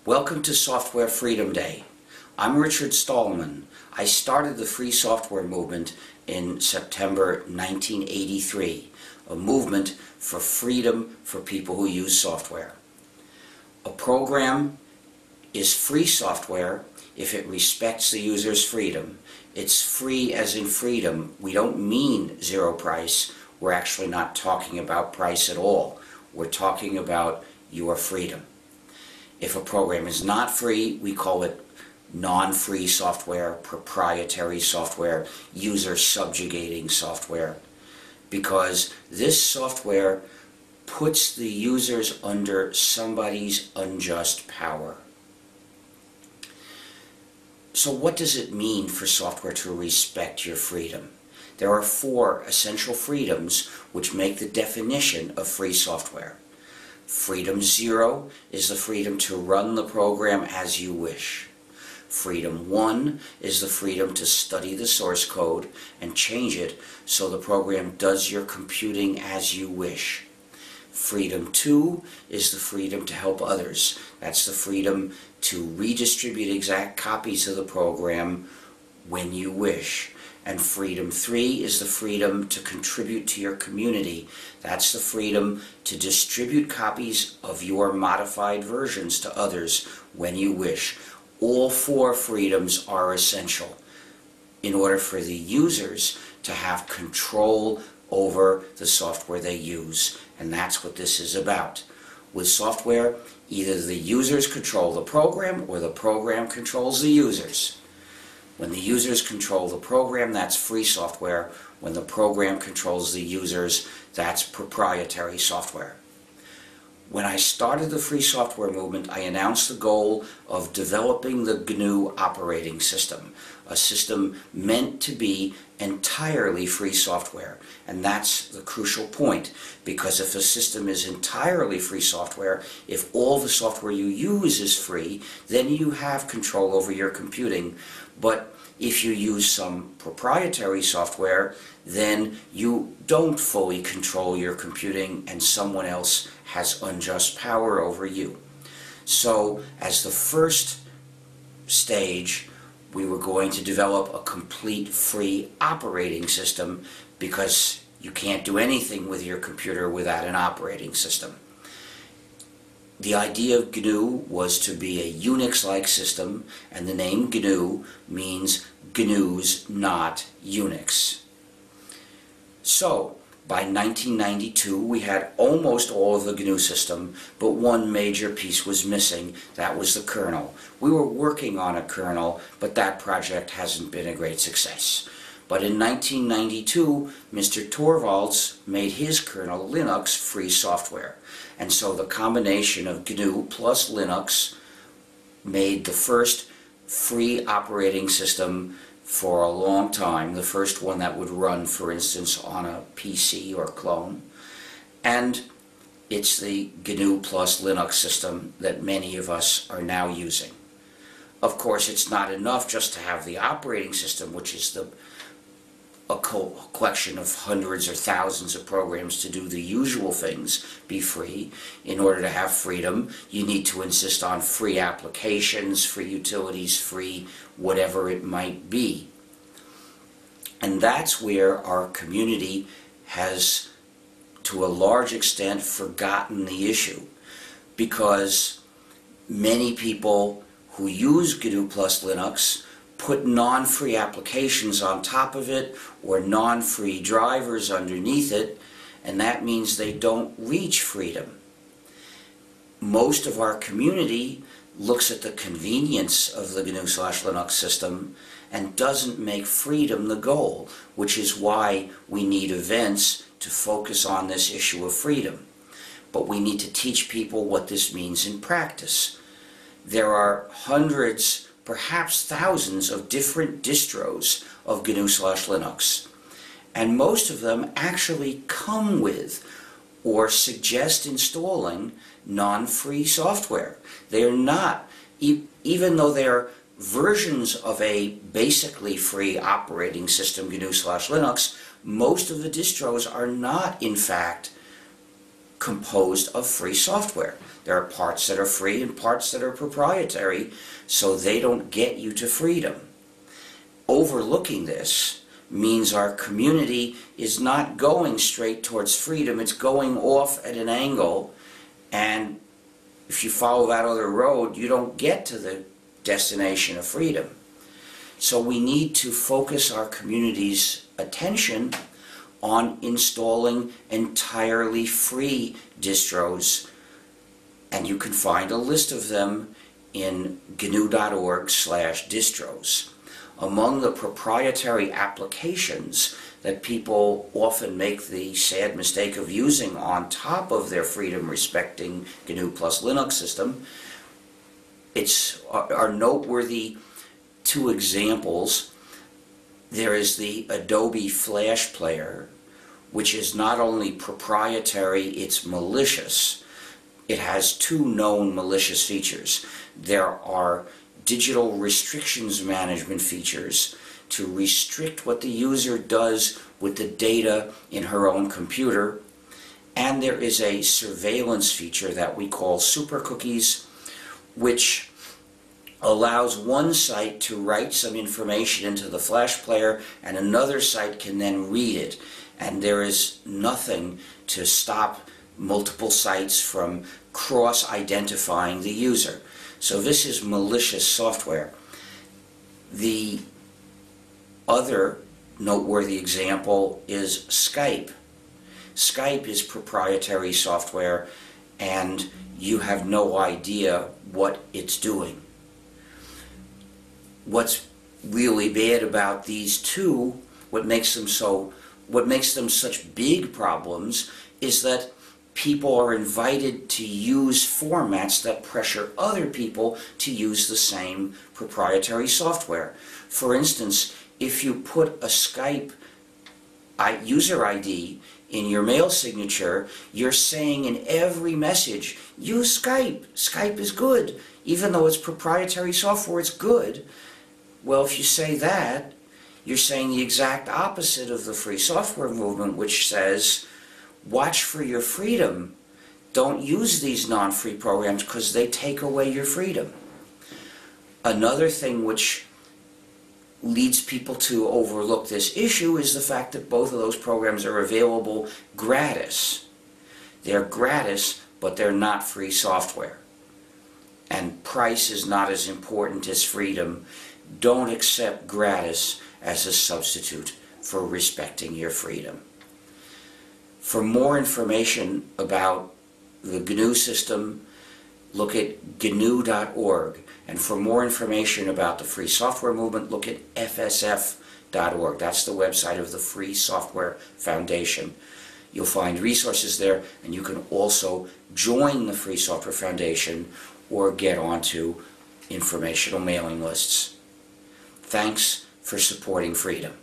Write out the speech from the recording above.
Welcome to Software Freedom Day. I'm Richard Stallman. I started the free software movement in September 1983, a movement for freedom for people who use software. A program is free software if it respects the user's freedom. It's free as in freedom. We don't mean zero price. We're actually not talking about price at all. We're talking about your freedom. If a program is not free, we call it non-free software, proprietary software, user-subjugating software, because this software puts the users under somebody's unjust power. So what does it mean for software to respect your freedom? There are 4 essential freedoms which make the definition of free software. Freedom 0 is the freedom to run the program as you wish. Freedom 1 is the freedom to study the source code and change it so the program does your computing as you wish. Freedom 2 is the freedom to help others. That's the freedom to redistribute exact copies of the program when you wish. And freedom 3 is the freedom to contribute to your community. That's the freedom to distribute copies of your modified versions to others when you wish. All 4 freedoms are essential in order for the users to have control over the software they use. And that's what this is about. With software, either the users control the program or the program controls the users. When the users control the program, that's free software. When the program controls the users, that's proprietary software. When I started the free software movement, I announced the goal of developing the GNU operating system, a system meant to be entirely free software. And that's the crucial point, because if a system is entirely free software, if all the software you use is free, then you have control over your computing. But if you use some proprietary software, then you don't fully control your computing and someone else has unjust power over you. So as the first stage, we were going to develop a complete free operating system, because you can't do anything with your computer without an operating system. The idea of GNU was to be a Unix-like system, and the name GNU means GNU's not Unix. So, by 1992, we had almost all of the GNU system, but one major piece was missing. That was the kernel. We were working on a kernel, but that project hasn't been a great success. But in 1992, Mr. Torvalds made his kernel Linux free software. And so the combination of GNU plus Linux made the first free operating system for a long time, the first one that would run, for instance, on a PC or clone. And it's the GNU plus Linux system that many of us are now using. Of course, it's not enough just to have the operating system, which is a collection of hundreds or thousands of programs to do the usual things, be free. In order to have freedom, you need to insist on free applications, free utilities, free whatever it might be. And that's where our community has, to a large extent, forgotten the issue, because many people who use GNU plus Linux put non-free applications on top of it or non-free drivers underneath it, and that means they don't reach freedom. Most of our community looks at the convenience of the GNU/Linux system and doesn't make freedom the goal, which is why we need events to focus on this issue of freedom. But we need to teach people what this means in practice. There are hundreds, perhaps thousands of different distros of GNU/Linux. And most of them actually come with or suggest installing non-free software. They are not, even though they're versions of a basically free operating system, GNU/Linux, most of the distros are not, in fact, composed of free software. There are parts that are free and parts that are proprietary, so they don't get you to freedom. Overlooking this means our community is not going straight towards freedom, it's going off at an angle, and if you follow that other road, you don't get to the destination of freedom. So we need to focus our community's attention on installing entirely free distros, and you can find a list of them in gnu.org/distros. Among the proprietary applications that people often make the sad mistake of using on top of their freedom-respecting GNU plus Linux system, are noteworthy two examples. There is the Adobe Flash Player, which is not only proprietary, it's malicious. It has two known malicious features. There are digital restrictions management features to restrict what the user does with the data in her own computer, and there is a surveillance feature that we call super cookies, which allows one site to write some information into the Flash Player and another site can then read it, and there is nothing to stop multiple sites from cross-identifying the user. So this is malicious software. The other noteworthy example is Skype. Skype is proprietary software and you have no idea what it's doing. What's really bad about these two, what makes them such big problems, is that people are invited to use formats that pressure other people to use the same proprietary software. For instance, if you put a Skype user ID in your mail signature, you're saying in every message, use Skype. Skype is good. Even though it's proprietary software, it's good. Well, if you say that, you're saying the exact opposite of the free software movement, which says, watch for your freedom. Don't use these non-free programs because they take away your freedom. Another thing which leads people to overlook this issue is the fact that both of those programs are available gratis. They're gratis, but they're not free software. And price is not as important as freedom. Don't accept gratis as a substitute for respecting your freedom. For more information about the GNU system, look at gnu.org. And for more information about the free software movement, look at fsf.org. That's the website of the Free Software Foundation. You'll find resources there, and you can also join the Free Software Foundation or get onto informational mailing lists. Thanks for supporting freedom.